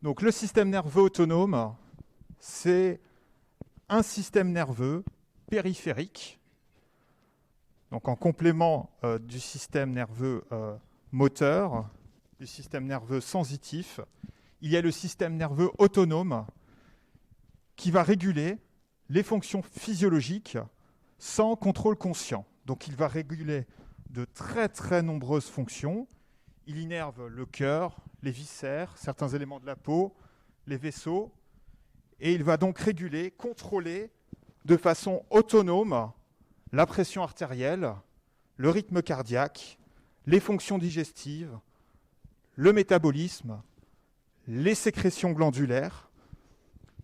Donc le système nerveux autonome, c'est un système nerveux périphérique, donc en complément du système nerveux moteur, du système nerveux sensitif. Il y a le système nerveux autonome qui va réguler les fonctions physiologiques sans contrôle conscient. Donc il va réguler de très très nombreuses fonctions. Il innerve le cœur, les viscères, certains éléments de la peau, les vaisseaux, et il va donc réguler, contrôler de façon autonome la pression artérielle, le rythme cardiaque, les fonctions digestives, le métabolisme, les sécrétions glandulaires,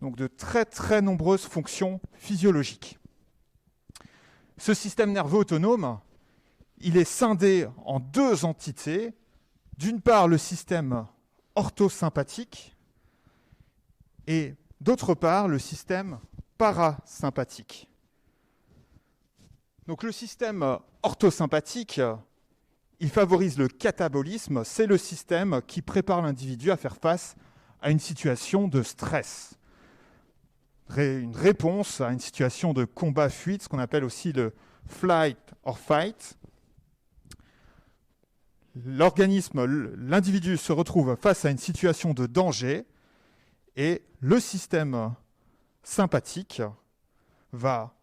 donc de très très nombreuses fonctions physiologiques. Ce système nerveux autonome, il est scindé en deux entités. D'une part, le système orthosympathique et d'autre part, le système parasympathique. Donc le système orthosympathique, il favorise le catabolisme. C'est le système qui prépare l'individu à faire face à une situation de stress. Une réponse à une situation de combat-fuite, ce qu'on appelle aussi le flight or fight. L'individu se retrouve face à une situation de danger et le système sympathique va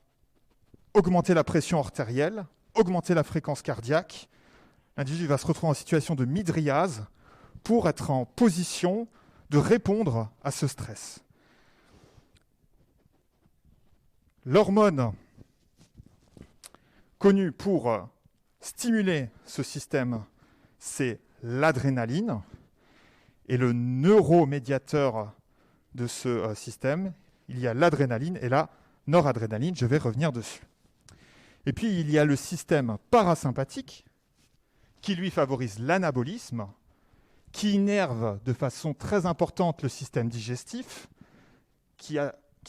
augmenter la pression artérielle, augmenter la fréquence cardiaque. L'individu va se retrouver en situation de mydriase pour être en position de répondre à ce stress. L'hormone connue pour stimuler ce système, c'est l'adrénaline. Et le neuromédiateur de ce système, il y a l'adrénaline et la noradrénaline. Je vais revenir dessus. Et puis, il y a le système parasympathique qui, lui, favorise l'anabolisme, qui innerve de façon très importante le système digestif, qui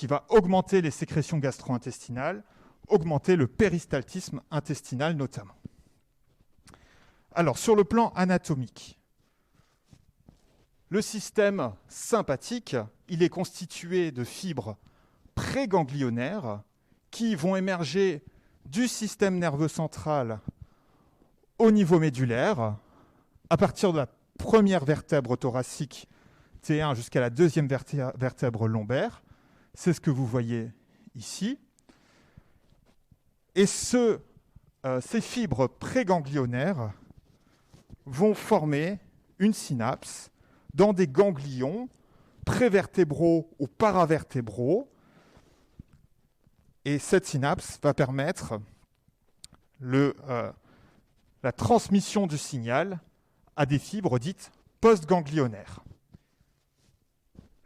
va augmenter les sécrétions gastro-intestinales, augmenter le péristaltisme intestinal notamment. Alors, sur le plan anatomique, le système sympathique, il est constitué de fibres préganglionnaires qui vont émerger du système nerveux central au niveau médulaire, à partir de la première vertèbre thoracique T1 jusqu'à la deuxième vertèbre lombaire. C'est ce que vous voyez ici. Et ces fibres préganglionnaires vont former une synapse dans des ganglions prévertébraux ou paravertébraux. Et cette synapse va permettre la transmission du signal à des fibres dites postganglionnaires.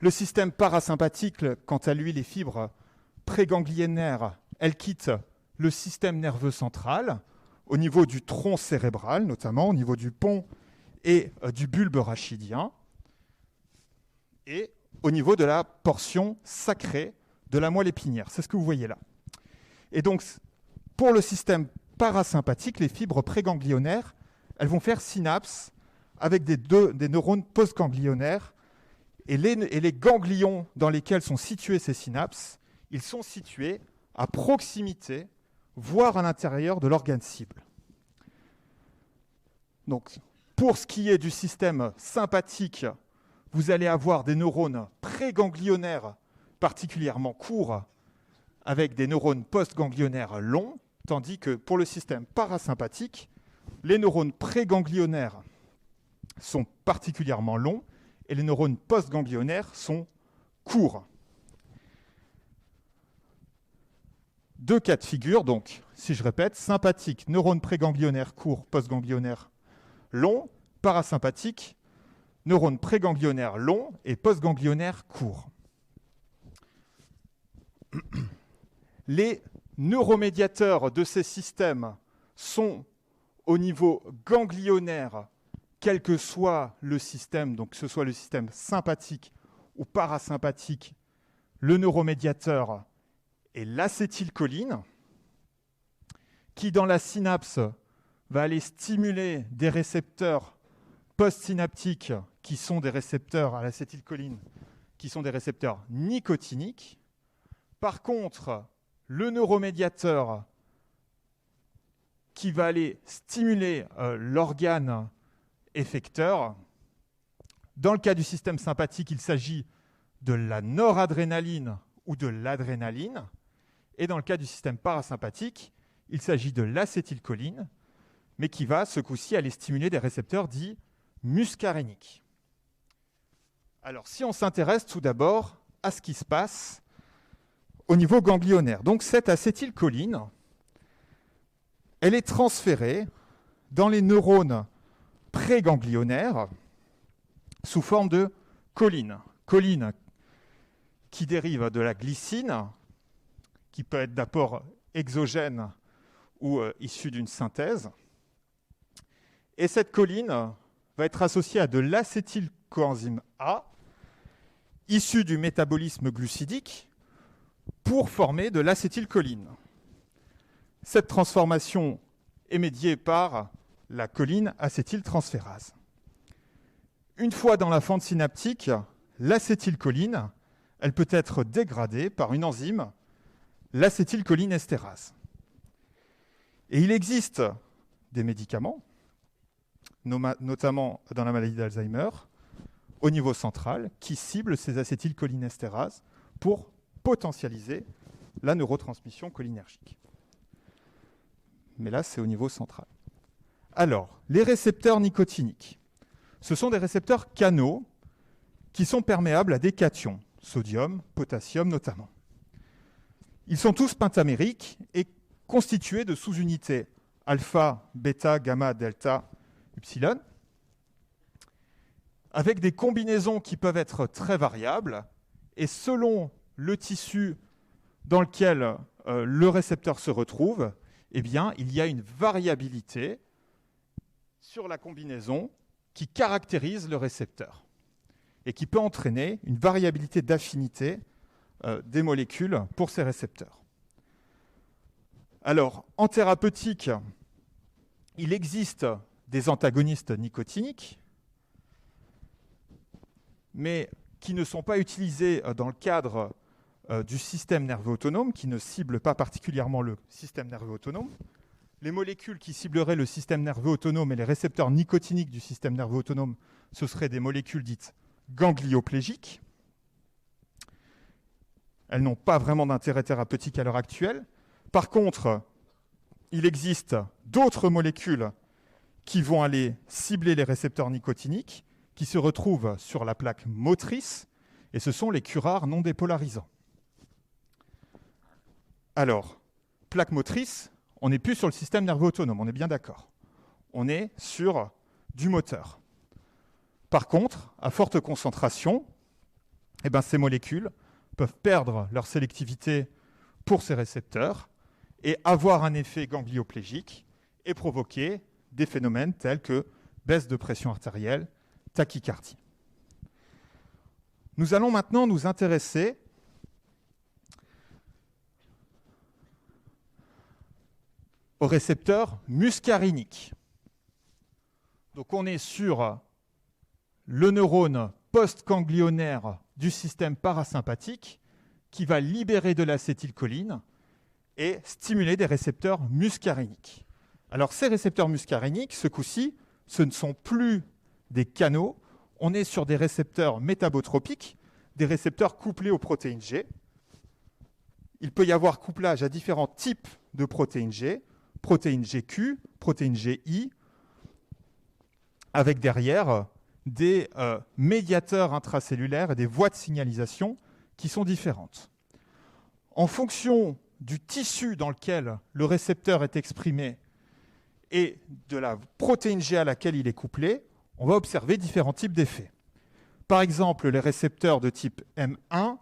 Le système parasympathique, quant à lui, les fibres préganglionnaires, elles quittent le système nerveux central au niveau du tronc cérébral, notamment au niveau du pont et du bulbe rachidien, et au niveau de la portion sacrée de la moelle épinière. C'est ce que vous voyez là. Et donc, pour le système parasympathique, les fibres préganglionnaires, elles vont faire synapse avec des neurones postganglionnaires. Et les ganglions dans lesquels sont situés ces synapses, ils sont situés à proximité, voire à l'intérieur de l'organe cible. Donc, pour ce qui est du système sympathique, vous allez avoir des neurones préganglionnaires particulièrement courts avec des neurones postganglionnaires longs, tandis que pour le système parasympathique, les neurones préganglionnaires sont particulièrement longs et les neurones postganglionnaires sont courts. Deux cas de figure, donc, si je répète, sympathique, neurones préganglionnaires courts, postganglionnaires longs, parasympathique, neurones préganglionnaires longs et postganglionnaires courts. Les neuromédiateurs de ces systèmes sont au niveau ganglionnaire, quel que soit le système, donc que ce soit le système sympathique ou parasympathique, le neuromédiateur est l'acétylcholine, qui dans la synapse va aller stimuler des récepteurs postsynaptiques qui sont des récepteurs à l'acétylcholine, qui sont des récepteurs nicotiniques. Par contre, le neuromédiateur qui va aller stimuler l'organe effecteur, dans le cas du système sympathique, il s'agit de la noradrénaline ou de l'adrénaline. Et dans le cas du système parasympathique, il s'agit de l'acétylcholine, mais qui va, ce coup-ci, aller stimuler des récepteurs dits muscaréniques. Alors, si on s'intéresse tout d'abord à ce qui se passe au niveau ganglionnaire. Donc, cette acétylcholine, elle est transférée dans les neurones préganglionnaires sous forme de choline. Choline qui dérive de la glycine, qui peut être d'apport exogène ou issue d'une synthèse. Et cette choline va être associée à de l'acétylcoenzyme A, issu du métabolisme glucidique, pour former de l'acétylcholine. Cette transformation est médiée par la choline acétyltransférase. Une fois dans la fente synaptique, l'acétylcholine, elle peut être dégradée par une enzyme, l'acétylcholinestérase. Et il existe des médicaments, notamment dans la maladie d'Alzheimer, au niveau central, qui ciblent ces acétylcholinestérase pour potentialiser la neurotransmission cholinergique. Mais là, c'est au niveau central. Alors, les récepteurs nicotiniques, ce sont des récepteurs canaux qui sont perméables à des cations, sodium, potassium notamment. Ils sont tous pentamériques et constitués de sous-unités alpha, bêta, gamma, delta, epsilon, avec des combinaisons qui peuvent être très variables, et selon le tissu dans lequel le récepteur se retrouve, eh bien, il y a une variabilité sur la combinaison qui caractérise le récepteur et qui peut entraîner une variabilité d'affinité des molécules pour ces récepteurs. Alors, en thérapeutique, il existe des antagonistes nicotiniques, mais qui ne sont pas utilisés dans le cadre du système nerveux autonome, qui ne ciblent pas particulièrement le système nerveux autonome. Les molécules qui cibleraient le système nerveux autonome et les récepteurs nicotiniques du système nerveux autonome, ce seraient des molécules dites ganglioplégiques. Elles n'ont pas vraiment d'intérêt thérapeutique à l'heure actuelle. Par contre, il existe d'autres molécules qui vont aller cibler les récepteurs nicotiniques, qui se retrouvent sur la plaque motrice, et ce sont les curares non dépolarisants. Alors, plaque motrice, on n'est plus sur le système nerveux autonome, on est bien d'accord. On est sur du moteur. Par contre, à forte concentration, ces molécules peuvent perdre leur sélectivité pour ces récepteurs et avoir un effet ganglioplégique et provoquer des phénomènes tels que baisse de pression artérielle, tachycardie. Nous allons maintenant nous intéresser aux récepteurs muscaréniques. Donc on est sur le neurone postganglionnaire du système parasympathique qui va libérer de l'acétylcholine et stimuler des récepteurs muscaréniques. Alors ces récepteurs muscaréniques, ce coup-ci, ce ne sont plus des canaux, on est sur des récepteurs métabotropiques, des récepteurs couplés aux protéines G. Il peut y avoir couplage à différents types de protéines G, protéines GQ, protéines GI, avec derrière des médiateurs intracellulaires et des voies de signalisation qui sont différentes. En fonction du tissu dans lequel le récepteur est exprimé et de la protéine G à laquelle il est couplé, on va observer différents types d'effets. Par exemple, les récepteurs de type M1,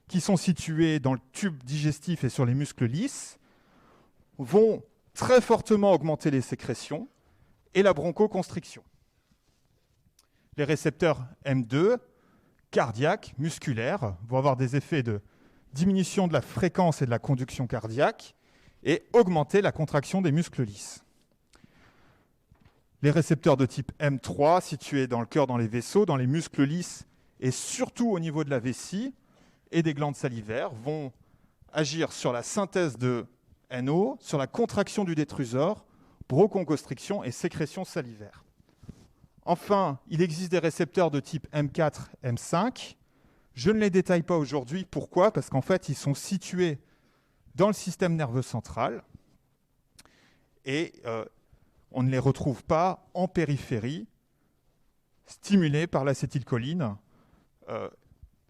qui sont situés dans le tube digestif et sur les muscles lisses, vont très fortement augmenter les sécrétions et la bronchoconstriction. Les récepteurs M2, cardiaques, musculaires, vont avoir des effets de diminution de la fréquence et de la conduction cardiaque et augmenter la contraction des muscles lisses. Les récepteurs de type M3, situés dans le cœur, dans les vaisseaux, dans les muscles lisses et surtout au niveau de la vessie et des glandes salivaires, vont agir sur la synthèse de NO, sur la contraction du détrusor, bronchoconstriction et sécrétion salivaire. Enfin, il existe des récepteurs de type M4, M5. Je ne les détaille pas aujourd'hui. Pourquoi ? Parce qu'en fait, ils sont situés dans le système nerveux central et on ne les retrouve pas en périphérie, stimulés par l'acétylcholine,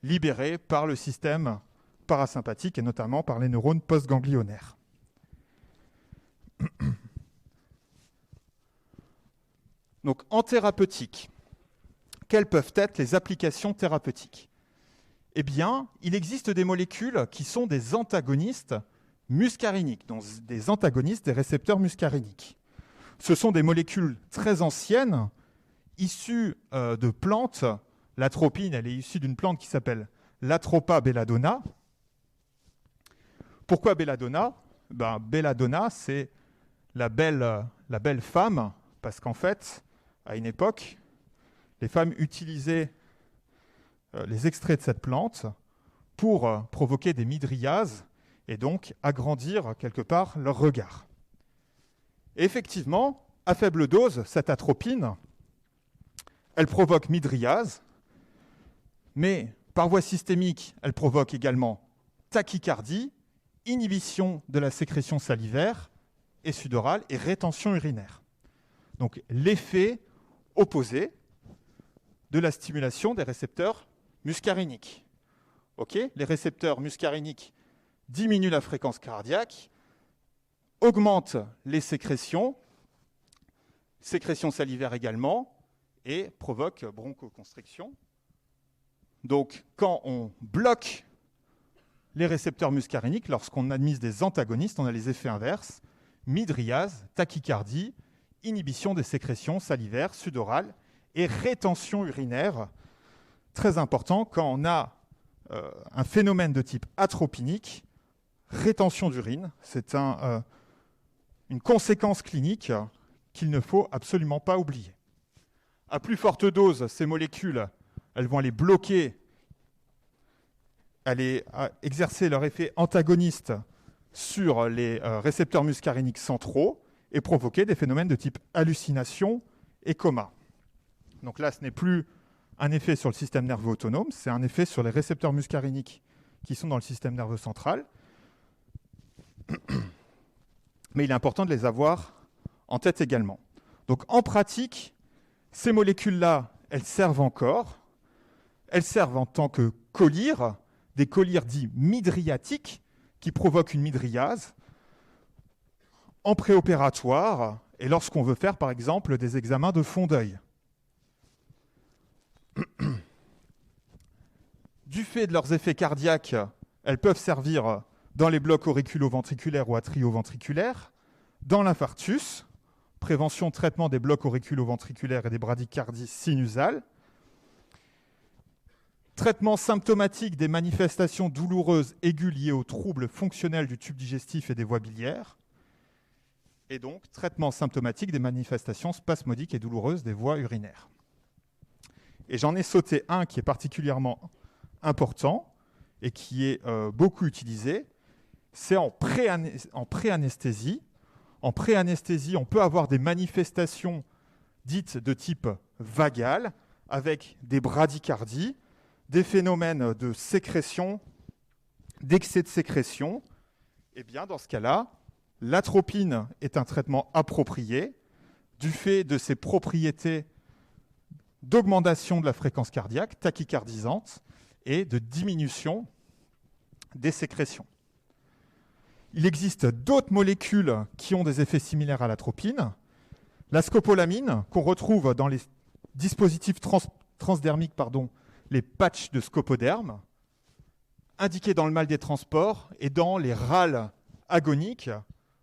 libérés par le système parasympathique et notamment par les neurones postganglionnaires. Donc, en thérapeutique, quelles peuvent être les applications thérapeutiques ? Eh bien, il existe des molécules qui sont des antagonistes muscariniques, donc des antagonistes des récepteurs muscariniques. Ce sont des molécules très anciennes, issues de plantes. L'atropine, elle est issue d'une plante qui s'appelle l'Atropa belladonna. Pourquoi belladonna ? Belladonna, c'est la belle femme, parce qu'en fait, à une époque, les femmes utilisaient les extraits de cette plante pour provoquer des mydriases et donc agrandir quelque part leur regard. Et effectivement, à faible dose, cette atropine, elle provoque mydriase, mais par voie systémique, elle provoque également tachycardie, inhibition de la sécrétion salivaire et sudorale et rétention urinaire. Donc l'effet opposé de la stimulation des récepteurs muscariniques. Les récepteurs muscariniques diminuent la fréquence cardiaque, augmentent les sécrétions salivaires également, et provoquent bronchoconstriction. Donc quand on bloque les récepteurs muscariniques, lorsqu'on administre des antagonistes, on a les effets inverses, mydriase, tachycardie, inhibition des sécrétions salivaires, sudorales et rétention urinaire. Très important, quand on a un phénomène de type atropinique, rétention d'urine, c'est une conséquence clinique qu'il ne faut absolument pas oublier. À plus forte dose, ces molécules, elles vont aller bloquer, aller exercer leur effet antagoniste sur les récepteurs muscariniques centraux et provoquer des phénomènes de type hallucination et coma. Donc là, ce n'est plus un effet sur le système nerveux autonome, c'est un effet sur les récepteurs muscariniques qui sont dans le système nerveux central. Mais il est important de les avoir en tête également. Donc en pratique, ces molécules-là, elles servent encore. Elles servent en tant que collyres, des collyres dits mydriatiques qui provoquent une mydriase en préopératoire et lorsqu'on veut faire par exemple des examens de fond d'œil. Du fait de leurs effets cardiaques, elles peuvent servir dans les blocs auriculo-ventriculaires ou atrioventriculaires, dans l'infarctus, prévention, traitement des blocs auriculo-ventriculaires et des bradycardies sinusales, traitement symptomatique des manifestations douloureuses aiguës liées aux troubles fonctionnels du tube digestif et des voies biliaires, et donc traitement symptomatique des manifestations spasmodiques et douloureuses des voies urinaires. Et j'en ai sauté un qui est particulièrement important et qui est beaucoup utilisé, c'est en pré-anesthésie. En pré-anesthésie, on peut avoir des manifestations dites de type vagal, avec des bradycardies, des phénomènes de sécrétion, d'excès de sécrétion. Et bien, dans ce cas-là, l'atropine est un traitement approprié du fait de ses propriétés d'augmentation de la fréquence cardiaque, tachycardisante, et de diminution des sécrétions. Il existe d'autres molécules qui ont des effets similaires à l'atropine. La scopolamine, qu'on retrouve dans les dispositifs transdermiques, les patchs de scopoderme, indiqués dans le mal des transports et dans les râles agoniques,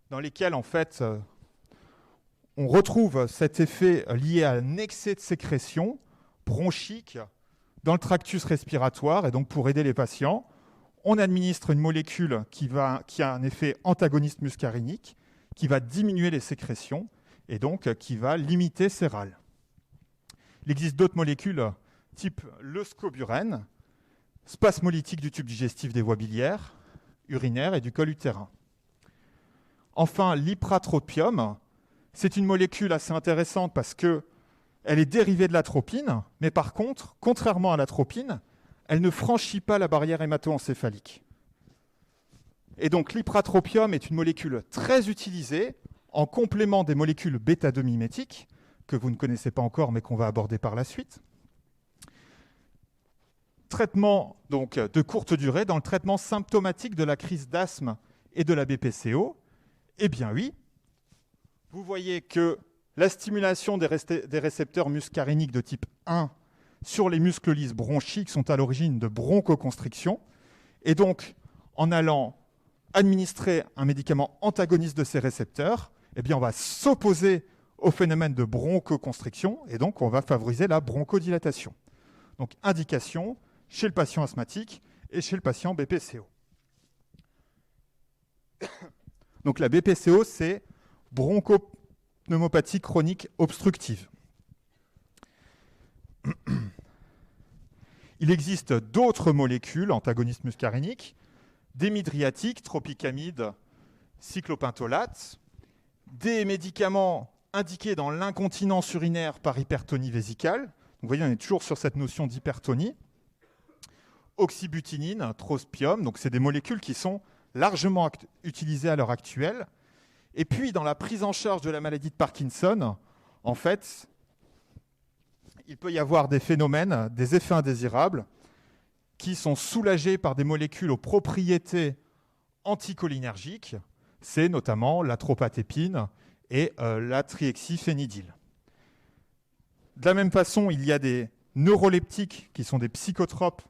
dans lesquels en fait on retrouve cet effet lié à un excès de sécrétion bronchique dans le tractus respiratoire. Et donc pour aider les patients, on administre une molécule qui a un effet antagoniste muscarinique, qui va diminuer les sécrétions et donc qui va limiter ces râles. Il existe d'autres molécules type le scoburène, spasmolytique du tube digestif des voies biliaires, urinaires et du col utérin. Enfin, l'ipratropium, c'est une molécule assez intéressante parce qu'elle est dérivée de l'atropine, mais par contre, contrairement à l'atropine, elle ne franchit pas la barrière hémato-encéphalique. Et donc l'ipratropium est une molécule très utilisée en complément des molécules bêta-2 mimétiques, que vous ne connaissez pas encore mais qu'on va aborder par la suite. Traitement donc, de courte durée dans le traitement symptomatique de la crise d'asthme et de la BPCO. Eh bien oui, vous voyez que la stimulation des récepteurs muscariniques de type 1 sur les muscles lisses bronchiques sont à l'origine de bronchoconstriction. Et donc, en allant administrer un médicament antagoniste de ces récepteurs, eh bien, on va s'opposer au phénomène de bronchoconstriction et donc on va favoriser la bronchodilatation. Donc, indication chez le patient asthmatique et chez le patient BPCO. Donc, la BPCO, c'est bronchopneumopathie chronique obstructive. Il existe d'autres molécules antagonistes muscariniques, des midriatiques, tropicamide, cyclopentolate, des médicaments indiqués dans l'incontinence urinaire par hypertonie vésicale. Donc, vous voyez, on est toujours sur cette notion d'hypertonie. Oxybutinine, trospium, donc c'est des molécules qui sont largement utilisées à l'heure actuelle. Et puis, dans la prise en charge de la maladie de Parkinson, en fait, il peut y avoir des phénomènes, des effets indésirables, qui sont soulagés par des molécules aux propriétés anticholinergiques. C'est notamment la tropatépine et la trihexyphénidyle. De la même façon, il y a des neuroleptiques qui sont des psychotropes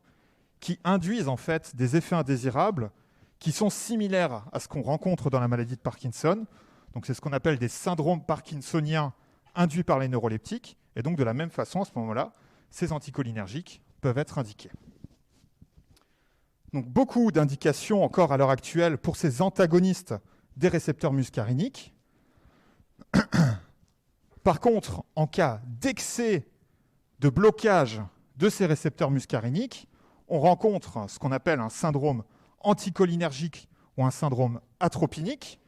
qui induisent en fait des effets indésirables qui sont similaires à ce qu'on rencontre dans la maladie de Parkinson. Donc c'est ce qu'on appelle des syndromes parkinsoniens induits par les neuroleptiques. Et donc de la même façon, à ce moment-là, ces anticholinergiques peuvent être indiqués. Donc beaucoup d'indications encore à l'heure actuelle pour ces antagonistes des récepteurs muscariniques. Par contre, en cas d'excès de blocage de ces récepteurs muscariniques, on rencontre ce qu'on appelle un syndrome anticholinergique ou un syndrome atropinique,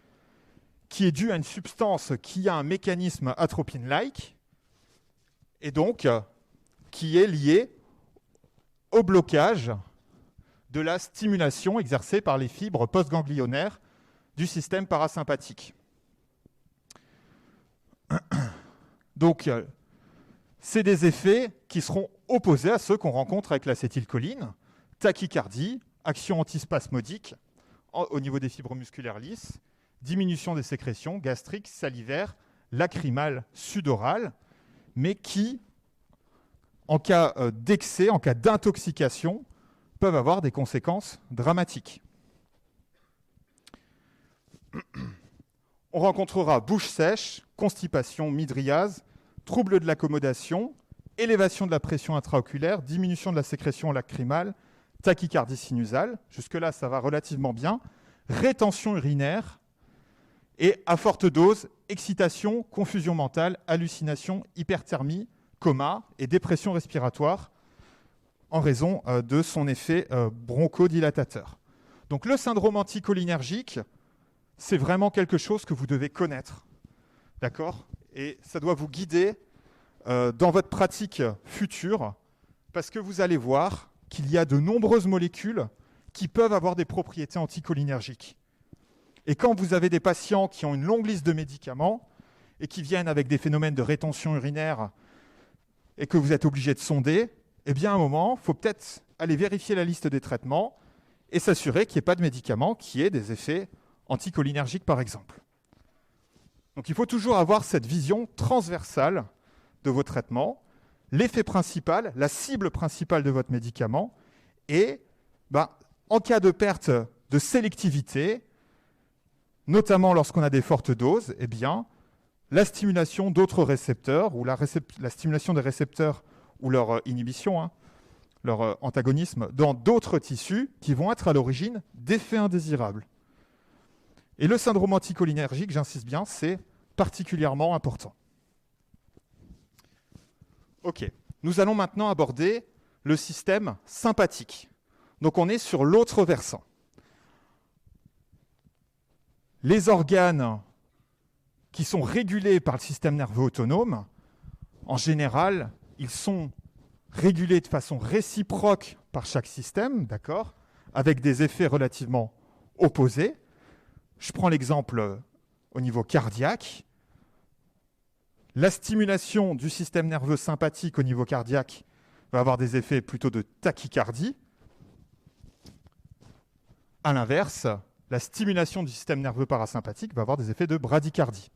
qui est dû à une substance qui a un mécanisme atropine-like, et donc qui est lié au blocage de la stimulation exercée par les fibres postganglionnaires du système parasympathique. Donc, c'est des effets qui seront opposés à ceux qu'on rencontre avec l'acétylcholine, tachycardie, action antispasmodique au niveau des fibres musculaires lisses, diminution des sécrétions gastriques, salivaires, lacrymales, sudorales, mais qui, en cas d'excès, en cas d'intoxication, peuvent avoir des conséquences dramatiques. On rencontrera bouche sèche, constipation, midriase, troubles de l'accommodation, élévation de la pression intraoculaire, diminution de la sécrétion lacrymale, tachycardie sinusale. Jusque-là, ça va relativement bien. Rétention urinaire et, à forte dose, excitation, confusion mentale, hallucination, hyperthermie, coma et dépression respiratoire en raison de son effet bronchodilatateur. Donc le syndrome anticholinergique, c'est vraiment quelque chose que vous devez connaître. D'accord ? Et ça doit vous guider dans votre pratique future, parce que vous allez voir qu'il y a de nombreuses molécules qui peuvent avoir des propriétés anticholinergiques. Et quand vous avez des patients qui ont une longue liste de médicaments et qui viennent avec des phénomènes de rétention urinaire et que vous êtes obligé de sonder, eh bien à un moment, il faut peut-être aller vérifier la liste des traitements et s'assurer qu'il n'y ait pas de médicaments qui aient des effets anticholinergiques, par exemple. Donc il faut toujours avoir cette vision transversale de vos traitements, l'effet principal, la cible principale de votre médicament, et en cas de perte de sélectivité, notamment lorsqu'on a des fortes doses, eh bien, la stimulation d'autres récepteurs, ou la stimulation des récepteurs ou leur inhibition, leur antagonisme, dans d'autres tissus qui vont être à l'origine d'effets indésirables. Et le syndrome anticholinergique, j'insiste bien, c'est particulièrement important. Ok, nous allons maintenant aborder le système sympathique. Donc on est sur l'autre versant. Les organes qui sont régulés par le système nerveux autonome, en général, ils sont régulés de façon réciproque par chaque système, d'accord, avec des effets relativement opposés. Je prends l'exemple au niveau cardiaque. La stimulation du système nerveux sympathique au niveau cardiaque va avoir des effets plutôt de tachycardie. À l'inverse, la stimulation du système nerveux parasympathique va avoir des effets de bradycardie.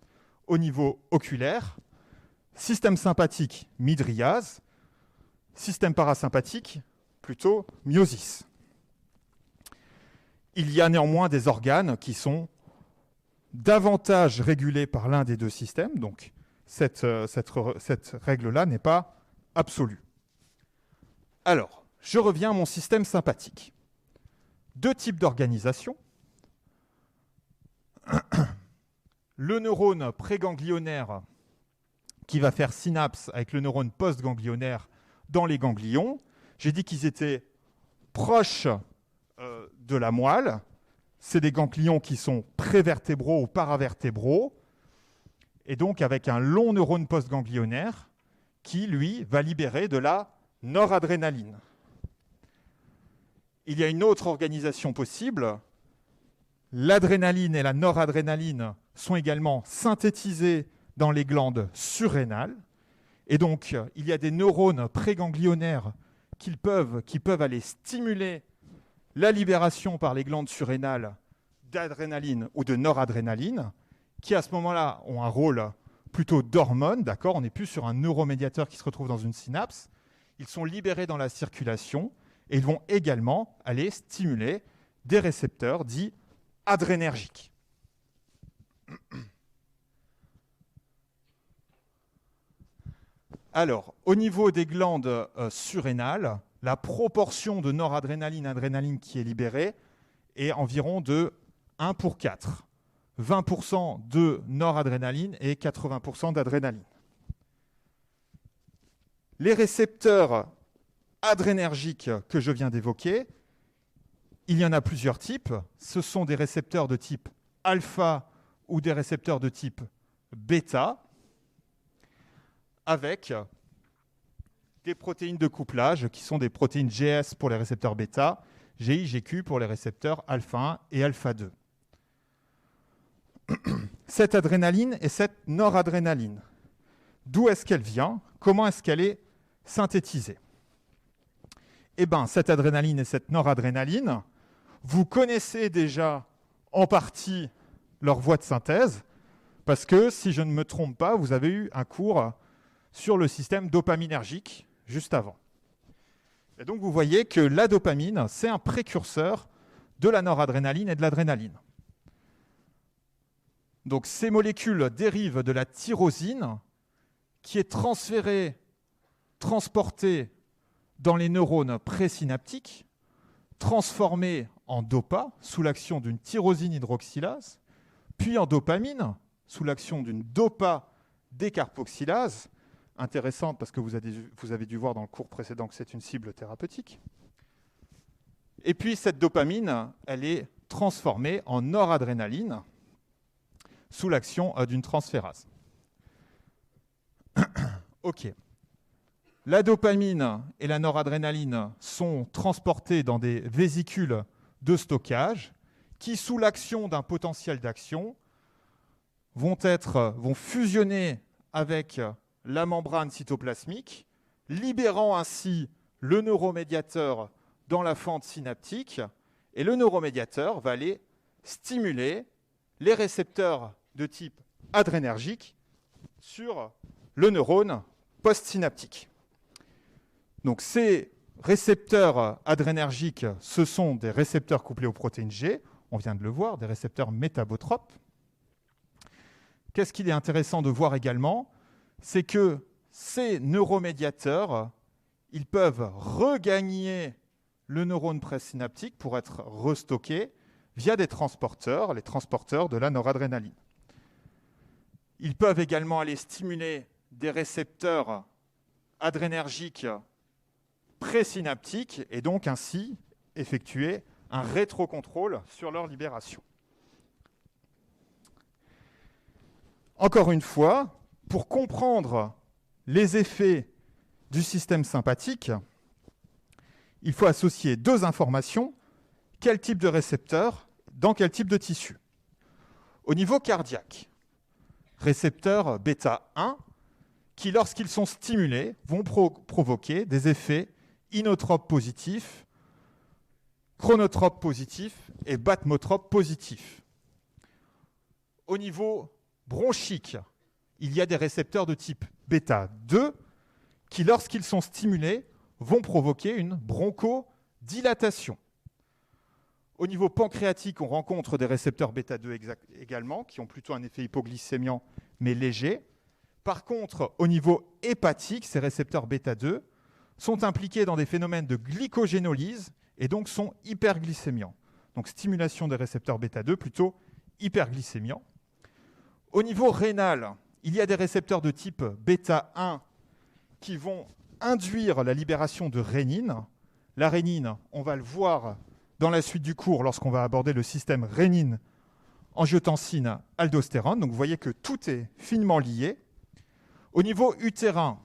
Au niveau oculaire, système sympathique, mydriase, système parasympathique, plutôt myosis. Il y a néanmoins des organes qui sont davantage régulés par l'un des deux systèmes, donc cette règle-là n'est pas absolue. Alors, je reviens à mon système sympathique. Deux types d'organisation. Le neurone préganglionnaire qui va faire synapse avec le neurone postganglionnaire dans les ganglions. J'ai dit qu'ils étaient proches de la moelle. C'est des ganglions qui sont prévertébraux ou paravertébraux. Et donc avec un long neurone postganglionnaire qui, lui, va libérer de la noradrénaline. Il y a une autre organisation possible. L'adrénaline et la noradrénaline sont également synthétisées dans les glandes surrénales. Et donc, il y a des neurones préganglionnaires qui peuvent aller stimuler la libération par les glandes surrénales d'adrénaline ou de noradrénaline, qui à ce moment-là ont un rôle plutôt d'hormone, d'accord ? On n'est plus sur un neuromédiateur qui se retrouve dans une synapse. Ils sont libérés dans la circulation et ils vont également aller stimuler des récepteurs dits adrénergiques. Alors, au niveau des glandes surrénales, la proportion de noradrénaline-adrénaline qui est libérée est environ de 1 pour 4. 20% de noradrénaline et 80% d'adrénaline. Les récepteurs adrénergiques que je viens d'évoquer, il y en a plusieurs types. Ce sont des récepteurs de type alpha ou des récepteurs de type bêta, avec des protéines de couplage qui sont des protéines GS pour les récepteurs bêta, GI, GQ pour les récepteurs alpha 1 et alpha 2. Cette adrénaline et cette noradrénaline, d'où est-ce qu'elle vient? Comment est-ce qu'elle est synthétisée? Eh bien, cette adrénaline et cette noradrénaline, vous connaissez déjà en partie leur voie de synthèse, parce que, si je ne me trompe pas, vous avez eu un cours sur le système dopaminergique juste avant. Et donc, vous voyez que la dopamine, c'est un précurseur de la noradrénaline et de l'adrénaline. Donc, ces molécules dérivent de la tyrosine qui est transportée dans les neurones présynaptiques, transformée en dopa sous l'action d'une tyrosine hydroxylase, puis en dopamine sous l'action d'une dopa décarboxylase, intéressante parce que vous avez dû voir dans le cours précédent que c'est une cible thérapeutique. Et puis cette dopamine, elle est transformée en noradrénaline sous l'action d'une transférase. Ok. La dopamine et la noradrénaline sont transportées dans des vésicules de stockage qui, sous l'action d'un potentiel d'action, vont fusionner avec la membrane cytoplasmique, libérant ainsi le neuromédiateur dans la fente synaptique, et le neuromédiateur va aller stimuler les récepteurs de type adrénergique sur le neurone postsynaptique. Donc ces récepteurs adrénergiques, ce sont des récepteurs couplés aux protéines G, on vient de le voir, des récepteurs métabotropes. Qu'est-ce qu'il est intéressant de voir également? C'est que ces neuromédiateurs, ils peuvent regagner le neurone présynaptique pour être restockés via des transporteurs, les transporteurs de la noradrénaline. Ils peuvent également aller stimuler des récepteurs adrénergiques présynaptiques et donc ainsi effectuer un rétrocontrôle sur leur libération. Encore une fois, pour comprendre les effets du système sympathique, il faut associer deux informations. Quel type de récepteur, dans quel type de tissu? Au niveau cardiaque, récepteurs bêta 1 qui, lorsqu'ils sont stimulés, vont provoquer des effets inotropes positifs, chronotropes positifs et bathmotropes positifs. Au niveau bronchique, il y a des récepteurs de type bêta 2 qui, lorsqu'ils sont stimulés, vont provoquer une bronchodilatation. Au niveau pancréatique, on rencontre des récepteurs bêta 2 également, qui ont plutôt un effet hypoglycémiant, mais léger. Par contre, au niveau hépatique, ces récepteurs bêta 2 sont impliqués dans des phénomènes de glycogénolyse et donc sont hyperglycémiants. Donc stimulation des récepteurs bêta 2 plutôt hyperglycémiants. Au niveau rénal, il y a des récepteurs de type bêta 1 qui vont induire la libération de rénine. La rénine, on va le voir dans la suite du cours lorsqu'on va aborder le système rénine, angiotensine, aldostérone. Donc vous voyez que tout est finement lié. Au niveau utérin,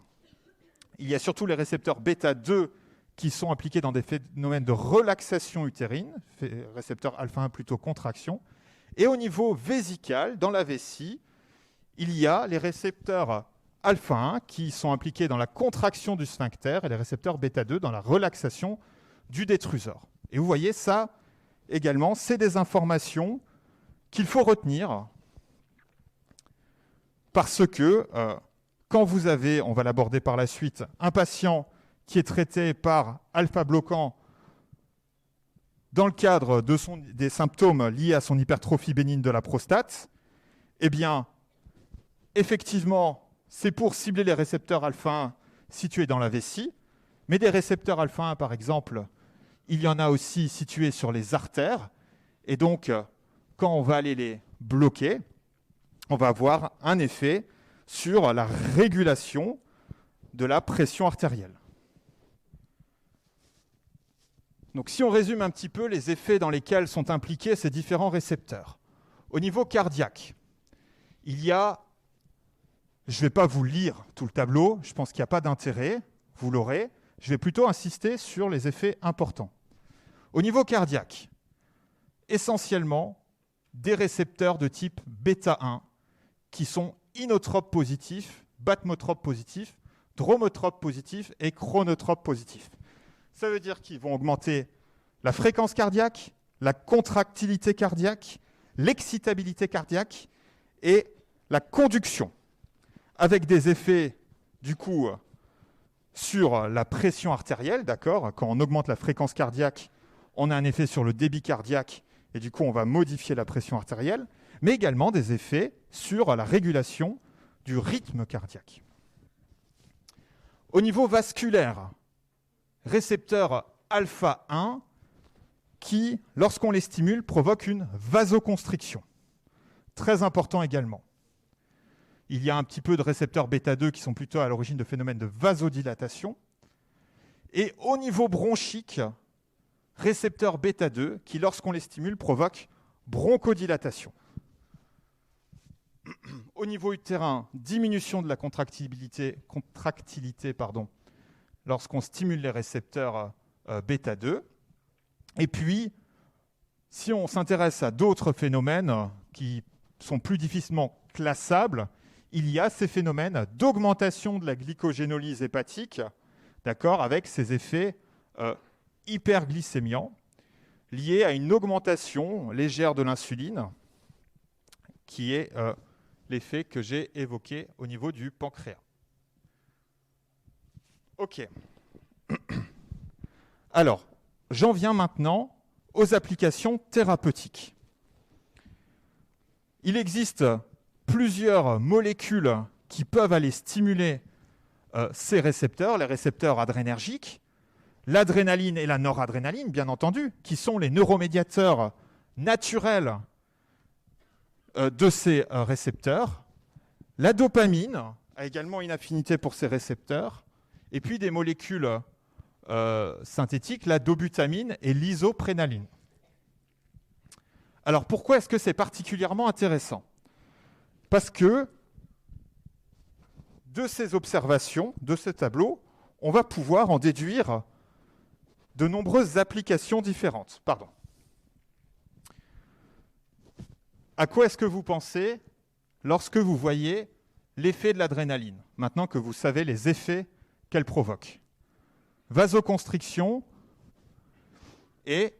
il y a surtout les récepteurs bêta 2 qui sont impliqués dans des phénomènes de relaxation utérine, récepteurs alpha 1 plutôt contraction. Et au niveau vésical, dans la vessie, il y a les récepteurs alpha 1 qui sont impliqués dans la contraction du sphincter et les récepteurs bêta 2 dans la relaxation du détrusor. Et vous voyez, ça également, c'est des informations qu'il faut retenir parce que quand vous avez, on va l'aborder par la suite, un patient qui est traité par alpha-bloquant dans le cadre des symptômes liés à son hypertrophie bénigne de la prostate, eh bien, effectivement, c'est pour cibler les récepteurs alpha 1 situés dans la vessie, mais des récepteurs alpha 1, par exemple, il y en a aussi situés sur les artères, et donc, quand on va aller les bloquer, on va avoir un effet sur la régulation de la pression artérielle. Donc, si on résume un petit peu les effets dans lesquels sont impliqués ces différents récepteurs. Au niveau cardiaque, il y a, je ne vais pas vous lire tout le tableau, je pense qu'il n'y a pas d'intérêt, vous l'aurez, je vais plutôt insister sur les effets importants. Au niveau cardiaque, essentiellement des récepteurs de type bêta 1 qui sont inotropes positifs, bathmotropes positifs, dromotropes positifs et chronotropes positifs. Ça veut dire qu'ils vont augmenter la fréquence cardiaque, la contractilité cardiaque, l'excitabilité cardiaque et la conduction, avec des effets, du coup, sur la pression artérielle, d'accord ? Quand on augmente la fréquence cardiaque, on a un effet sur le débit cardiaque et du coup, on va modifier la pression artérielle, mais également des effets sur la régulation du rythme cardiaque. Au niveau vasculaire, récepteurs alpha 1 qui, lorsqu'on les stimule, provoquent une vasoconstriction. Très important également. Il y a un petit peu de récepteurs bêta 2 qui sont plutôt à l'origine de phénomènes de vasodilatation. Et au niveau bronchique, récepteurs bêta 2 qui, lorsqu'on les stimule, provoquent bronchodilatation. Au niveau utérin, diminution de la contractilité lorsqu'on stimule les récepteurs bêta 2. Et puis, si on s'intéresse à d'autres phénomènes qui sont plus difficilement classables, il y a ces phénomènes d'augmentation de la glycogénolyse hépatique, d'accord, avec ces effets hyperglycémiants liés à une augmentation légère de l'insuline, qui est l'effet que j'ai évoqué au niveau du pancréas. OK. Alors, j'en viens maintenant aux applications thérapeutiques. Il existe plusieurs molécules qui peuvent aller stimuler ces récepteurs, les récepteurs adrénergiques, l'adrénaline et la noradrénaline, bien entendu, qui sont les neuromédiateurs naturels de ces récepteurs. La dopamine a également une affinité pour ces récepteurs. Et puis des molécules synthétiques, la dobutamine et l'isoprénaline. Alors pourquoi est-ce que c'est particulièrement intéressant? Parce que de ces observations, de ce tableau, on va pouvoir en déduire de nombreuses applications différentes. Pardon. À quoi est-ce que vous pensez lorsque vous voyez l'effet de l'adrénaline, maintenant que vous savez les effets qu'elle provoque? Vasoconstriction et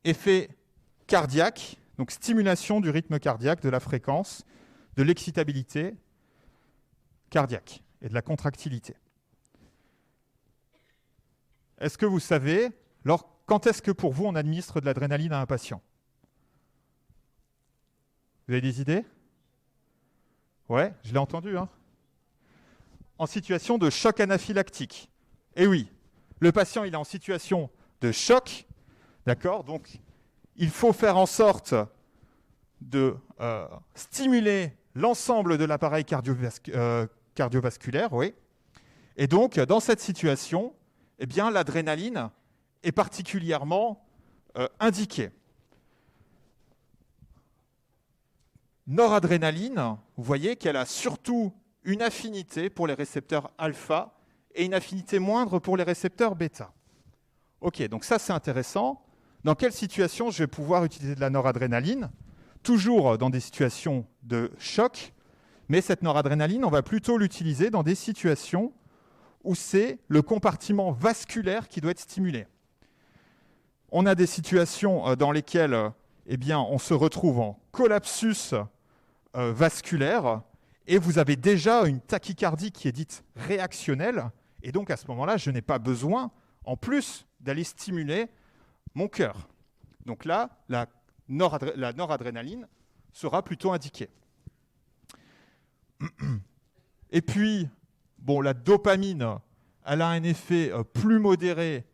effet cardiaque, donc stimulation du rythme cardiaque, de la fréquence, de l'excitabilité cardiaque et de la contractilité. Est-ce que vous savez, quand est-ce que pour vous on administre de l'adrénaline à un patient? Vous avez des idées? Ouais, je l'ai entendu, hein. En situation de choc anaphylactique. Eh oui, le patient il est en situation de choc, d'accord? Donc il faut faire en sorte de stimuler l'ensemble de l'appareil cardiovasculaire, oui. Et donc dans cette situation, eh bien l'adrénaline est particulièrement indiquée. Noradrénaline, vous voyez qu'elle a surtout une affinité pour les récepteurs alpha et une affinité moindre pour les récepteurs bêta. Ok, donc ça c'est intéressant. Dans quelle situation je vais pouvoir utiliser de la noradrénaline? Toujours dans des situations de choc, mais cette noradrénaline, on va plutôt l'utiliser dans des situations où c'est le compartiment vasculaire qui doit être stimulé. On a des situations dans lesquelles eh bien, on se retrouve en collapsus vasculaire et vous avez déjà une tachycardie qui est dite réactionnelle, et donc à ce moment-là, je n'ai pas besoin, en plus, d'aller stimuler mon cœur. Donc là, la noradrénaline sera plutôt indiquée. Et puis, bon, la dopamine, elle a un effet plus modéré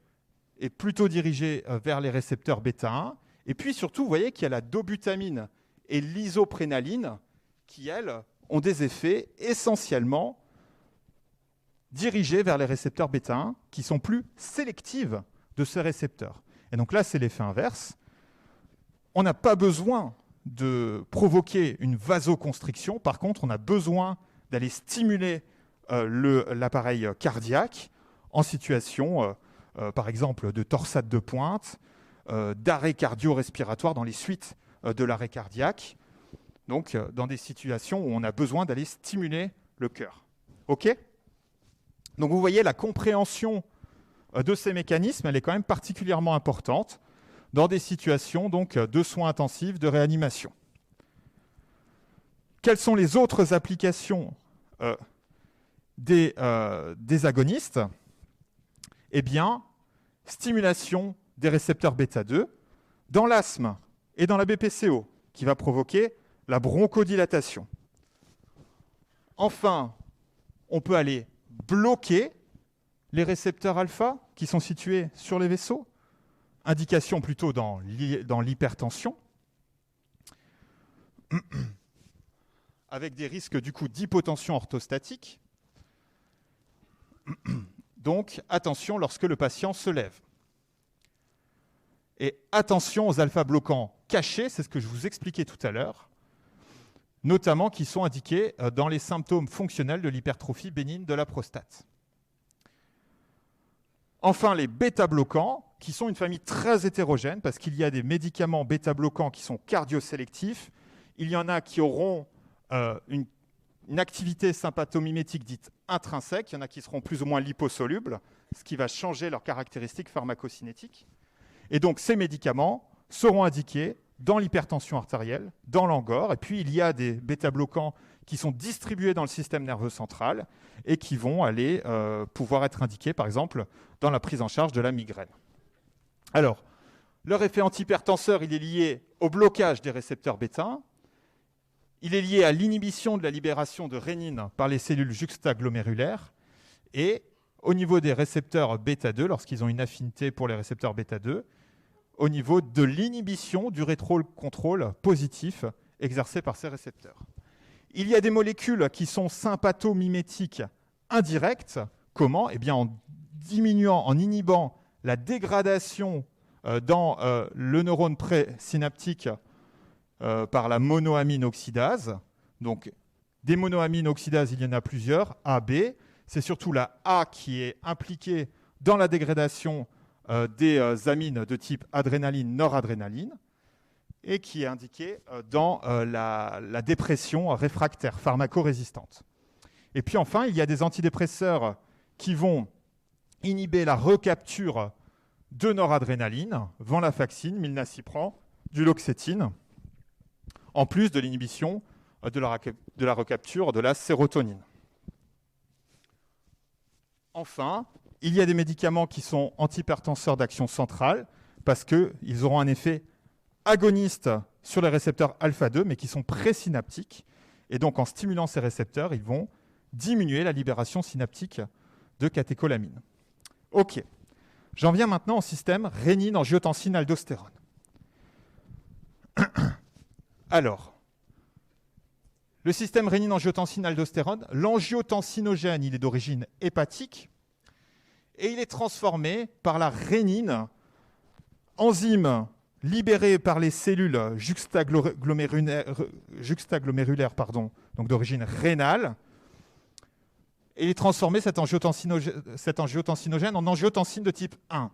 et plutôt dirigé vers les récepteurs bêta-1. Et puis surtout, vous voyez qu'il y a la dobutamine et l'isoprénaline qui, elles, ont des effets essentiellement dirigés vers les récepteurs bêta-1 qui sont plus sélectifs de ces récepteurs. Et donc là, c'est l'effet inverse. On n'a pas besoin de provoquer une vasoconstriction. Par contre, on a besoin d'aller stimuler l'appareil cardiaque en situation, par exemple, de torsade de pointe, d'arrêt cardio-respiratoire dans les suites de l'arrêt cardiaque. Donc, dans des situations où on a besoin d'aller stimuler le cœur. OK ? Donc, vous voyez, la compréhension de ces mécanismes, elle est quand même particulièrement importante dans des situations donc, de soins intensifs, de réanimation. Quelles sont les autres applications des agonistes? Eh bien, stimulation des récepteurs bêta-2 dans l'asthme et dans la BPCO, qui va provoquer la bronchodilatation. Enfin, on peut aller bloquer les récepteurs alpha qui sont situés sur les vaisseaux, indication plutôt dans l'hypertension, avec des risques du coup d'hypotension orthostatique. Donc, attention lorsque le patient se lève. Et attention aux alpha-bloquants cachés, c'est ce que je vous expliquais tout à l'heure, notamment qui sont indiqués dans les symptômes fonctionnels de l'hypertrophie bénigne de la prostate. Enfin, les bêta-bloquants, qui sont une famille très hétérogène, parce qu'il y a des médicaments bêta-bloquants qui sont cardiosélectifs, il y en a qui auront une activité sympathomimétique dite intrinsèque, il y en a qui seront plus ou moins liposolubles, ce qui va changer leurs caractéristiques pharmacocinétiques. Et donc, ces médicaments seront indiqués dans l'hypertension artérielle, dans l'angor, et puis il y a des bêta-bloquants qui sont distribués dans le système nerveux central et qui vont aller pouvoir être indiqués, par exemple, dans la prise en charge de la migraine. Alors, leur effet antihypertenseur, il est lié au blocage des récepteurs bêta. Il est lié à l'inhibition de la libération de rénine par les cellules juxtaglomérulaires et au niveau des récepteurs bêta-2, lorsqu'ils ont une affinité pour les récepteurs bêta-2, au niveau de l'inhibition du rétrocontrôle positif exercé par ces récepteurs. Il y a des molécules qui sont sympathomimétiques indirectes. Comment? Eh bien, en diminuant, en inhibant la dégradation dans le neurone présynaptique par la monoamine oxydase. Donc, des monoamines oxydases, il y en a plusieurs, A, B. C'est surtout la A qui est impliquée dans la dégradation des amines de type adrénaline, noradrénaline, et qui est indiquée dans la dépression réfractaire, pharmacorésistante. Et puis enfin, il y a des antidépresseurs qui vont inhiber la recapture de noradrénaline, venlafaxine, milnacipran, duloxétine, en plus de l'inhibition de la recapture de la sérotonine. Enfin, il y a des médicaments qui sont antihypertenseurs d'action centrale parce qu'ils auront un effet agoniste sur les récepteurs alpha-2, mais qui sont présynaptiques. Et donc, en stimulant ces récepteurs, ils vont diminuer la libération synaptique de catécholamine. OK. J'en viens maintenant au système rénine, angiotensine, aldostérone. Alors, le système rénine, angiotensine, aldostérone, l'angiotensinogène, il est d'origine hépatique et il est transformé par la rénine, enzyme libérée par les cellules juxtaglomérulaires, donc d'origine rénale. Et il est transformé, cet angiotensinogène, en angiotensine de type 1.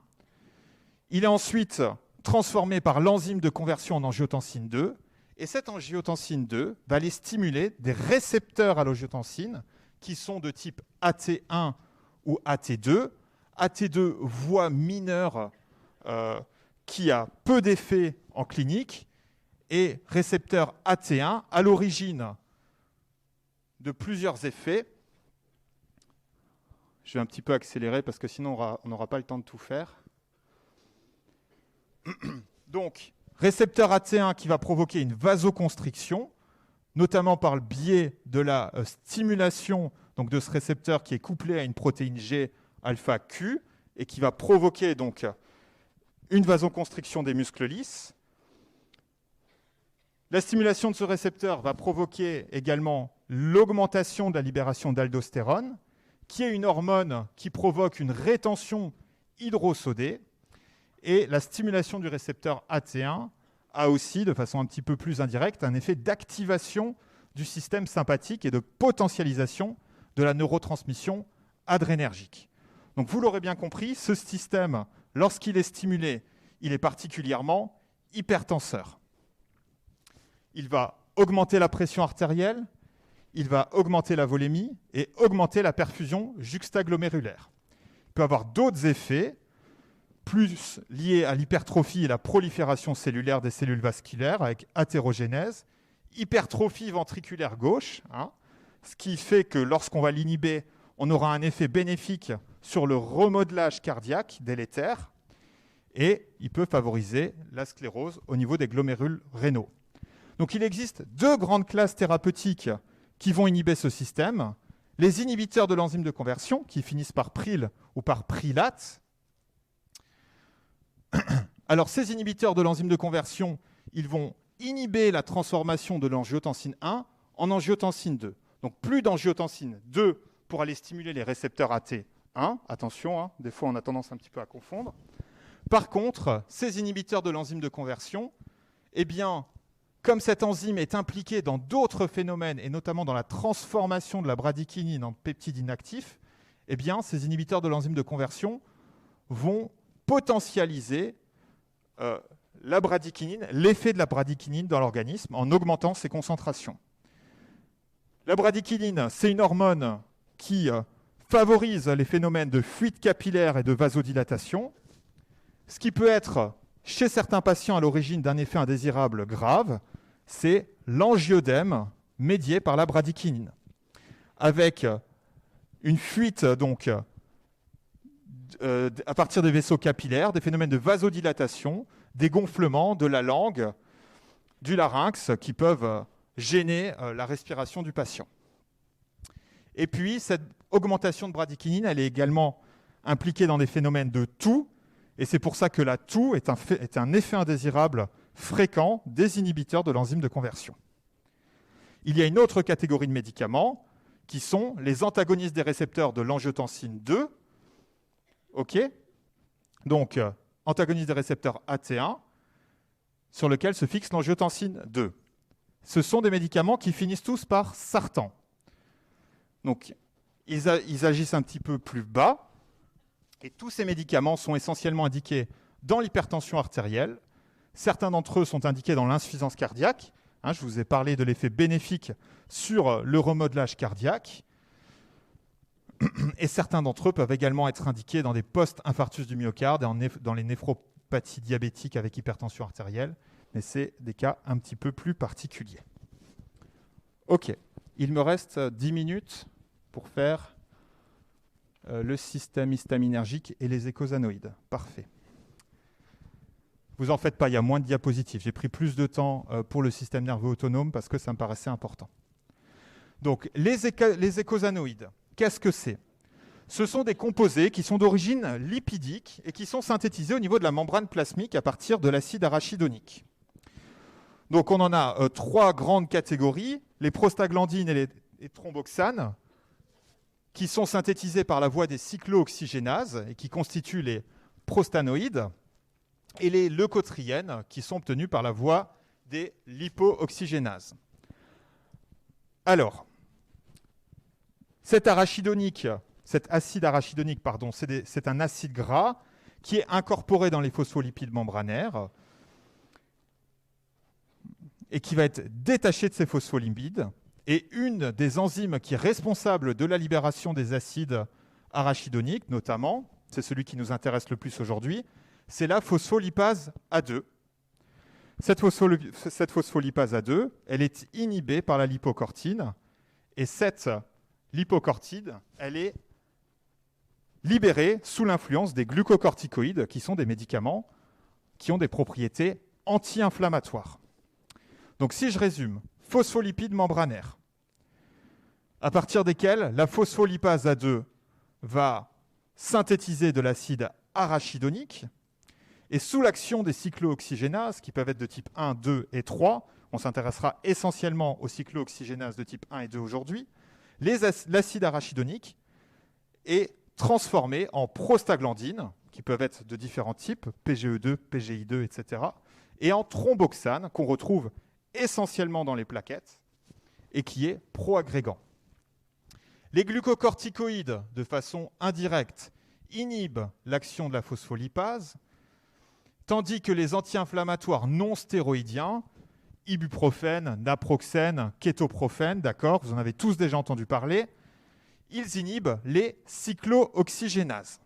Il est ensuite transformé par l'enzyme de conversion en angiotensine 2. Et cette angiotensine 2 va aller stimuler des récepteurs à l'angiotensine qui sont de type AT1 ou AT2. AT2, voie mineure qui a peu d'effets en clinique, et récepteur AT1 à l'origine de plusieurs effets. Je vais un petit peu accélérer parce que sinon on n'aura pas le temps de tout faire. Donc, récepteur AT1 qui va provoquer une vasoconstriction, notamment par le biais de la stimulation donc, de ce récepteur qui est couplé à une protéine G alpha Q et qui va provoquer donc une vasoconstriction des muscles lisses. La stimulation de ce récepteur va provoquer également l'augmentation de la libération d'aldostérone, qui est une hormone qui provoque une rétention hydrosodée. Et la stimulation du récepteur AT1 a aussi, de façon un petit peu plus indirecte, un effet d'activation du système sympathique et de potentialisation de la neurotransmission adrénergique. Donc vous l'aurez bien compris, ce système, lorsqu'il est stimulé, il est particulièrement hypertenseur. Il va augmenter la pression artérielle, il va augmenter la volémie et augmenter la perfusion juxtaglomérulaire. Il peut avoir d'autres effets, plus liés à l'hypertrophie et la prolifération cellulaire des cellules vasculaires avec athérogénèse, hypertrophie ventriculaire gauche, ce qui fait que lorsqu'on va l'inhiber, on aura un effet bénéfique sur le remodelage cardiaque délétère, et il peut favoriser la sclérose au niveau des glomérules rénaux. Donc il existe deux grandes classes thérapeutiques qui vont inhiber ce système. Les inhibiteurs de l'enzyme de conversion, qui finissent par pril ou par prilate. Alors ces inhibiteurs de l'enzyme de conversion, ils vont inhiber la transformation de l'angiotensine 1 en angiotensine 2. Donc plus d'angiotensine 2 pour aller stimuler les récepteurs AT1. Attention, des fois on a tendance un petit peu à confondre. Par contre, ces inhibiteurs de l'enzyme de conversion, eh bien, comme cette enzyme est impliquée dans d'autres phénomènes, et notamment dans la transformation de la bradykinine en peptide inactif, eh bien, ces inhibiteurs de l'enzyme de conversion vont potentialiser la bradykinine, l'effet de la bradykinine dans l'organisme en augmentant ses concentrations. La bradykinine, c'est une hormone qui favorise les phénomènes de fuite capillaire et de vasodilatation, ce qui peut être, chez certains patients, à l'origine d'un effet indésirable grave, c'est l'angiodème médié par la bradykinine, avec une fuite donc à partir des vaisseaux capillaires, des phénomènes de vasodilatation, des gonflements de la langue, du larynx, qui peuvent gêner la respiration du patient. Et puis, cette augmentation de bradykinine, elle est également impliquée dans des phénomènes de toux, et c'est pour ça que la toux est un effet indésirable fréquent des inhibiteurs de l'enzyme de conversion. Il y a une autre catégorie de médicaments qui sont les antagonistes des récepteurs de l'angiotensine 2. OK ? Donc, antagonistes des récepteurs AT1, sur lequel se fixe l'angiotensine 2. Ce sont des médicaments qui finissent tous par sartan. Donc, ils agissent un petit peu plus bas, et tous ces médicaments sont essentiellement indiqués dans l'hypertension artérielle. Certains d'entre eux sont indiqués dans l'insuffisance cardiaque. Je vous ai parlé de l'effet bénéfique sur le remodelage cardiaque. Et certains d'entre eux peuvent également être indiqués dans des post-infarctus du myocarde et dans les néphropathies diabétiques avec hypertension artérielle. Mais c'est des cas un petit peu plus particuliers. OK. Il me reste 10 minutes pour faire le système histaminergique et les écosanoïdes. Parfait. Vous en faites pas, il y a moins de diapositives. J'ai pris plus de temps pour le système nerveux autonome parce que ça me paraissait important. Donc, les écosanoïdes, qu'est-ce que c'est ? Ce sont des composés qui sont d'origine lipidique et qui sont synthétisés au niveau de la membrane plasmique à partir de l'acide arachidonique. Donc, on en a 3 grandes catégories, les prostaglandines et les thromboxanes, qui sont synthétisés par la voie des cyclooxygénases et qui constituent les prostanoïdes, et les leucotriènes qui sont obtenus par la voie des lipooxygénases. Alors, cet acide arachidonique, c'est un acide gras qui est incorporé dans les phospholipides membranaires et qui va être détaché de ces phospholipides. Et une des enzymes qui est responsable de la libération des acides arachidoniques, notamment, c'est celui qui nous intéresse le plus aujourd'hui, c'est la phospholipase A2. Cette phospholipase A2, elle est inhibée par la lipocortine, et cette lipocortine, elle est libérée sous l'influence des glucocorticoïdes, qui sont des médicaments qui ont des propriétés anti-inflammatoires. Donc si je résume, phospholipides membranaires, à partir desquels la phospholipase A2 va synthétiser de l'acide arachidonique, et sous l'action des cyclooxygénases, qui peuvent être de type 1, 2 et 3, on s'intéressera essentiellement aux cyclooxygénases de type 1 et 2 aujourd'hui, l'acide arachidonique est transformé en prostaglandines, qui peuvent être de différents types, PGE2, PGI2, etc., et en thromboxane, qu'on retrouve essentiellement dans les plaquettes, et qui est proagrégant. Les glucocorticoïdes, de façon indirecte, inhibent l'action de la phospholipase, tandis que les anti-inflammatoires non stéroïdiens, ibuprofène, naproxène, kétoprophène, d'accord, vous en avez tous déjà entendu parler, ils inhibent les cyclooxygénases.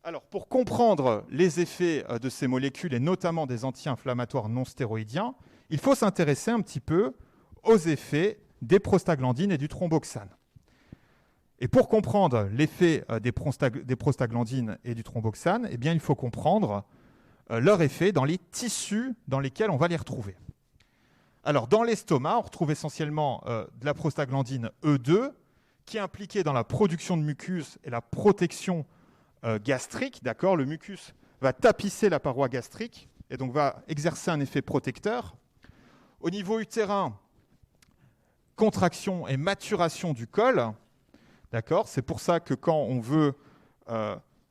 Alors, pour comprendre les effets de ces molécules, et notamment des anti-inflammatoires non stéroïdiens, il faut s'intéresser un petit peu aux effets des prostaglandines et du thromboxane. Et pour comprendre l'effet des prostaglandines et du thromboxane, eh bien, il faut comprendre leur effet dans les tissus dans lesquels on va les retrouver. Alors, dans l'estomac, on retrouve essentiellement de la prostaglandine E2, qui est impliquée dans la production de mucus et la protection gastrique. D'accord ? Le mucus va tapisser la paroi gastrique et donc va exercer un effet protecteur. Au niveau utérin, contraction et maturation du col. D'accord ? C'est pour ça que quand on veut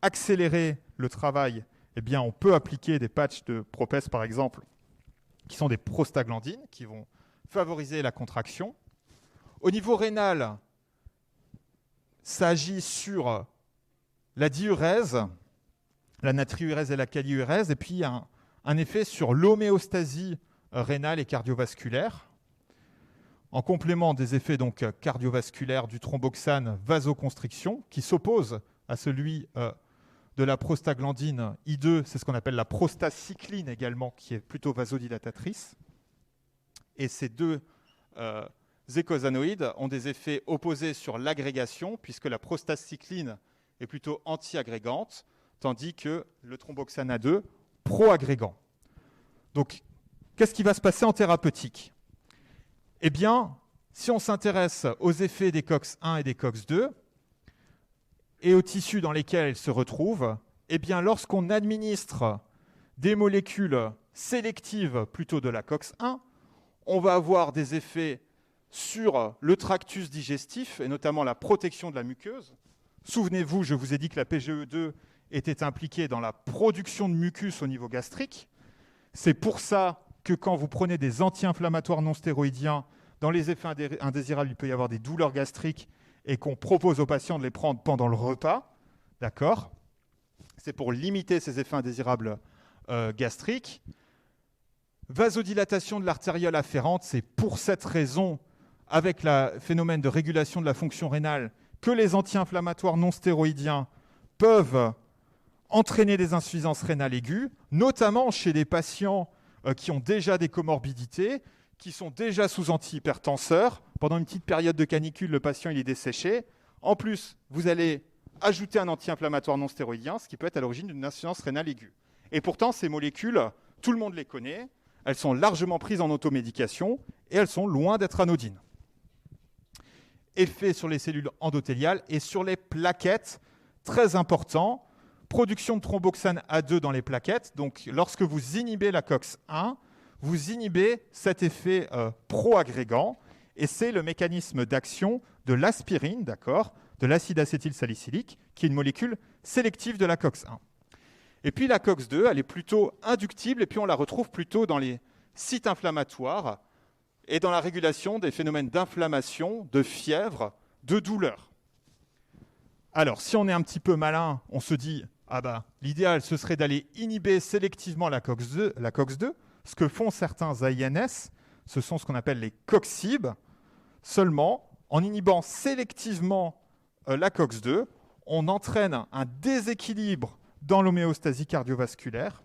accélérer le travail, eh bien, on peut appliquer des patchs de Propes, par exemple, qui sont des prostaglandines, qui vont favoriser la contraction. Au niveau rénal, ça agit sur la diurèse, la natriurèse et la kaliurèse, et puis il y a un effet sur l'homéostasie rénale et cardiovasculaire. En complément des effets donc cardiovasculaires du thromboxane vasoconstriction, qui s'oppose à celui de la prostaglandine I2, c'est ce qu'on appelle la prostacycline également, qui est plutôt vasodilatatrice. Et ces deux écosanoïdes ont des effets opposés sur l'agrégation, puisque la prostacycline est plutôt anti-agrégante, tandis que le thromboxane A2, pro-agrégant. Donc, qu'est-ce qui va se passer en thérapeutique ? Eh bien, si on s'intéresse aux effets des COX-1 et des COX-2 et aux tissus dans lesquels elles se retrouvent, eh bien, lorsqu'on administre des molécules sélectives plutôt de la COX-1, on va avoir des effets sur le tractus digestif, et notamment la protection de la muqueuse. Souvenez-vous, je vous ai dit que la PGE2 était impliquée dans la production de mucus au niveau gastrique. C'est pour ça que quand vous prenez des anti-inflammatoires non stéroïdiens, dans les effets indésirables, il peut y avoir des douleurs gastriques et qu'on propose aux patients de les prendre pendant le repas. D'accord ? C'est pour limiter ces effets indésirables gastriques. Vasodilatation de l'artériole afférente, c'est pour cette raison, avec le phénomène de régulation de la fonction rénale, que les anti-inflammatoires non stéroïdiens peuvent entraîner des insuffisances rénales aiguës, notamment chez des patients qui ont déjà des comorbidités, qui sont déjà sous antihypertenseurs. Pendant une petite période de canicule, le patient il est desséché. En plus, vous allez ajouter un anti-inflammatoire non stéroïdien, ce qui peut être à l'origine d'une insuffisance rénale aiguë. Et pourtant, ces molécules, tout le monde les connaît, elles sont largement prises en automédication et elles sont loin d'être anodines. Effet sur les cellules endothéliales et sur les plaquettes, très important. Production de thromboxane A2 dans les plaquettes. Donc, lorsque vous inhibez la COX-1, vous inhibez cet effet pro-agrégant. Et c'est le mécanisme d'action de l'aspirine, d'accord, de l'acide acétylsalicylique, qui est une molécule sélective de la COX-1. Et puis la COX-2, elle est plutôt inductible, et puis on la retrouve plutôt dans les sites inflammatoires et dans la régulation des phénomènes d'inflammation, de fièvre, de douleur. Alors, si on est un petit peu malin, on se dit, l'idéal, ce serait d'aller inhiber sélectivement la COX-2. Ce que font certains AINS, ce sont ce qu'on appelle les COXIB. Seulement, en inhibant sélectivement la COX-2, on entraîne un déséquilibre dans l'homéostasie cardiovasculaire.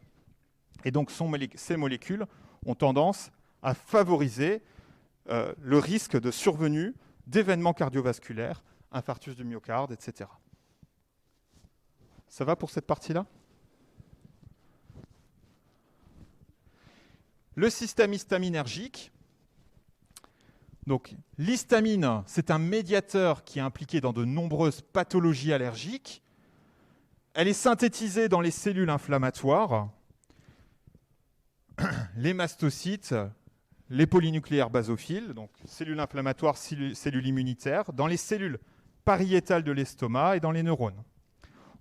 Et donc, ces molécules ont tendance à favoriser le risque de survenue d'événements cardiovasculaires, infarctus du myocarde, etc. Ça va pour cette partie-là ? Le système histaminergique. Donc, l'histamine, c'est un médiateur qui est impliqué dans de nombreuses pathologies allergiques. Elle est synthétisée dans les cellules inflammatoires, les mastocytes, les polynucléaires basophiles, donc cellules inflammatoires, cellules immunitaires, dans les cellules pariétales de l'estomac et dans les neurones.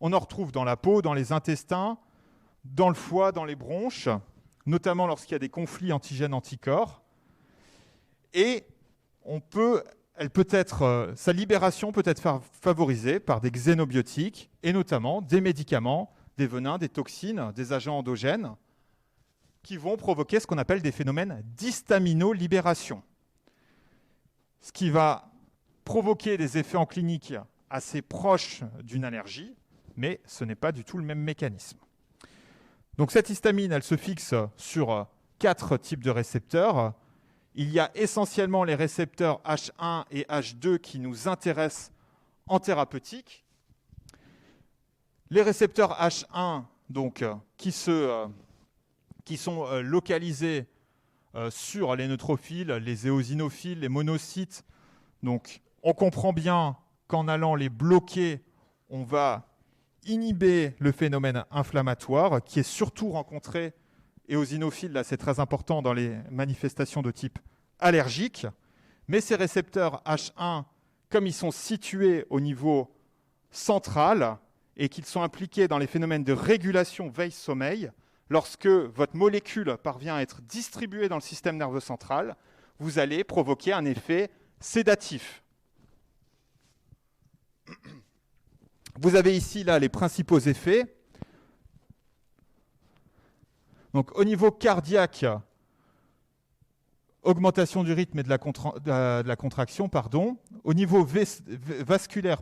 On en retrouve dans la peau, dans les intestins, dans le foie, dans les bronches, notamment lorsqu'il y a des conflits antigènes-anticorps. Et sa libération peut être favorisée par des xénobiotiques et notamment des médicaments, des venins, des toxines, des agents endogènes qui vont provoquer ce qu'on appelle des phénomènes d'histaminolibération. Ce qui va provoquer des effets en clinique assez proches d'une allergie, mais ce n'est pas du tout le même mécanisme. Donc cette histamine, elle se fixe sur 4 types de récepteurs. Il y a essentiellement les récepteurs H1 et H2 qui nous intéressent en thérapeutique. Les récepteurs H1, donc, qui sont localisés sur les neutrophiles, les éosinophiles, les monocytes. Donc, on comprend bien qu'en allant les bloquer, on va inhiber le phénomène inflammatoire qui est surtout rencontré, éosinophiles, là c'est très important dans les manifestations de type allergique, mais ces récepteurs H1, comme ils sont situés au niveau central et qu'ils sont impliqués dans les phénomènes de régulation veille-sommeil, lorsque votre molécule parvient à être distribuée dans le système nerveux central, vous allez provoquer un effet sédatif. Vous avez ici là les principaux effets. Donc au niveau cardiaque, augmentation du rythme et de la contraction, pardon. Au niveau vasculaire,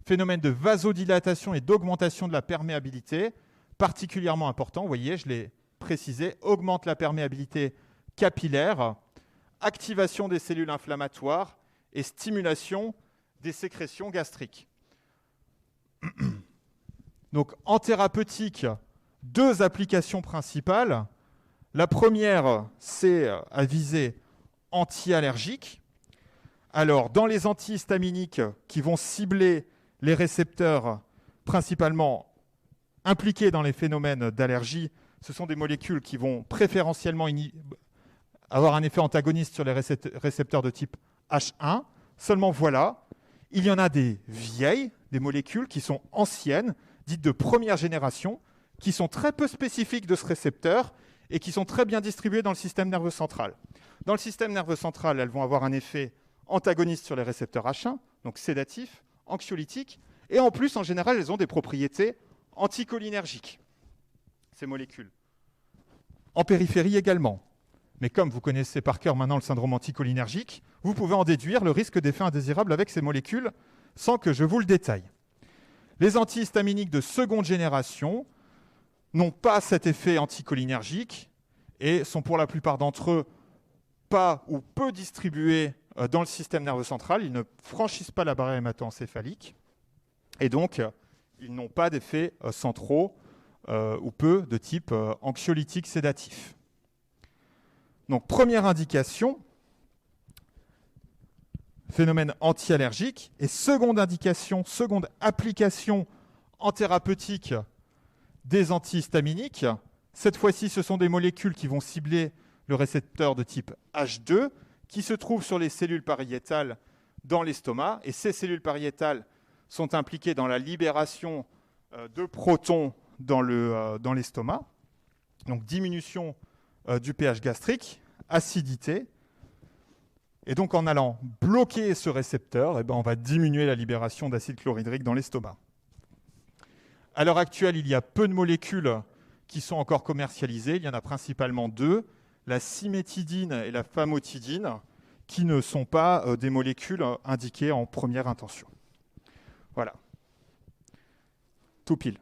phénomène de vasodilatation et d'augmentation de la perméabilité, particulièrement important. Vous voyez, je l'ai précisé, augmente la perméabilité capillaire, activation des cellules inflammatoires et stimulation des sécrétions gastriques. Donc en thérapeutique, 2 applications principales. La première, c'est à visée anti-allergique. Alors, dans les antihistaminiques qui vont cibler les récepteurs principalement impliqués dans les phénomènes d'allergie, ce sont des molécules qui vont préférentiellement avoir un effet antagoniste sur les récepteurs de type H1. Seulement voilà, il y en a des vieilles, des molécules qui sont anciennes, dites de première génération, qui sont très peu spécifiques de ce récepteur et qui sont très bien distribuées dans le système nerveux central. Dans le système nerveux central, elles vont avoir un effet antagoniste sur les récepteurs H1, donc sédatif, anxiolytique, et en plus, en général, elles ont des propriétés anticholinergiques, ces molécules. En périphérie également. Mais comme vous connaissez par cœur maintenant le syndrome anticholinergique, vous pouvez en déduire le risque d'effet indésirable avec ces molécules sans que je vous le détaille. Les antihistaminiques de seconde génération n'ont pas cet effet anticholinergique et sont pour la plupart d'entre eux pas ou peu distribués dans le système nerveux central. Ils ne franchissent pas la barrière hémato-encéphalique et donc ils n'ont pas d'effets centraux ou peu de type anxiolytique sédatif. Donc première indication, phénomène anti-allergique, et seconde indication, seconde application en thérapeutique des antihistaminiques. Cette fois-ci, ce sont des molécules qui vont cibler le récepteur de type H2 qui se trouve sur les cellules pariétales dans l'estomac. Et ces cellules pariétales sont impliquées dans la libération de protons dans l'estomac. Donc diminution du pH gastrique, acidité. Et donc en allant bloquer ce récepteur, on va diminuer la libération d'acide chlorhydrique dans l'estomac. À l'heure actuelle, il y a peu de molécules qui sont encore commercialisées. Il y en a principalement deux, la cimétidine et la famotidine, qui ne sont pas des molécules indiquées en première intention. Voilà. Tout pile.